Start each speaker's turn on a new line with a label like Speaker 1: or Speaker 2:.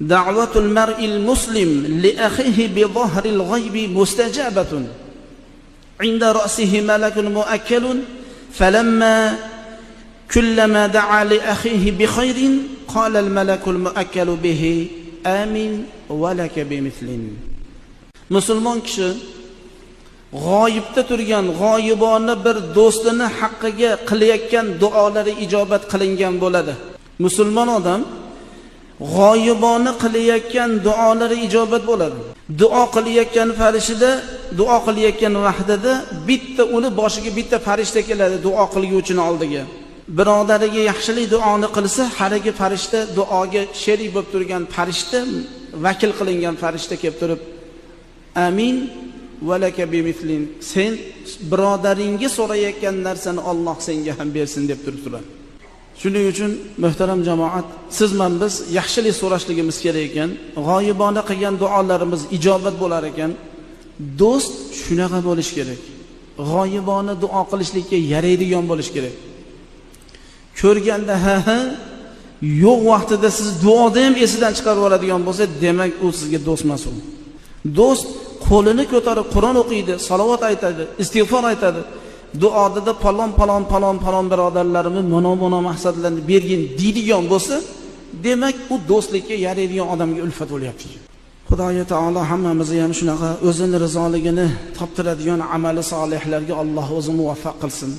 Speaker 1: Da'watul mar'il muslim li akhihi bi dhahril ghaibi mustajabatun. 'Inda ra'sihi malakun mu'akkalun falamma kullama da'a li akhihi bi khairin qala al malakul mu'akkalu bihi amin wa laka bimithlin. Musulmon kishi g'oyibda turgan g'oyibona bir do'stini haqqiga qilayotgan duolari ijobat qilingan bo'ladi. Musulmon odam g'oyibona qilayotgan duolari ijobat bo'ladi. Duo qilayotgan farishtada, duo qilayotgan vaqtida bitta uni boshiga bitta farishta keladi duo qilguvchining oldiga. Birodariga yaxshilik duoni qilsa, haragi farishta duoga sherik bo'lib turgan farishta, vakil qilingan farishta kelib turib, amin va laka bimithlin. Sen birodaringga so'rayotgan narsani Alloh senga ham bersin deb turadi. Shuning uchun muhtaram jamoat, siz men biz yaxshilik so'rashligimiz kerak ekan, g'oyibona qilgan duolarimiz ijobat bo'lar ekan. Do'st shunaqa bo'lish kerak. G'oyibona duo qilishlikka yaraydigan bo'lish kerak. Ko'rganda yo'q vaqtida siz duoda ham esidan chiqarib oladigan bo'lsa, demak u sizga do'st emas u. Do'st qo'lini ko'tarib Qur'on o'qiydi, salovat aytadi, istig'for aytadi. Duoda palon birodarlarimni mana maqsadlarni bergin deydigan bo'lsa, demak u do'stlikka yaraydigan odamga ulfat bo'lyapti. Xudoy taolo hammamizni ham shunaqa o'zining rizoligini toptiradigan amali solihlarga Alloh o'zi muvaffaq qilsin.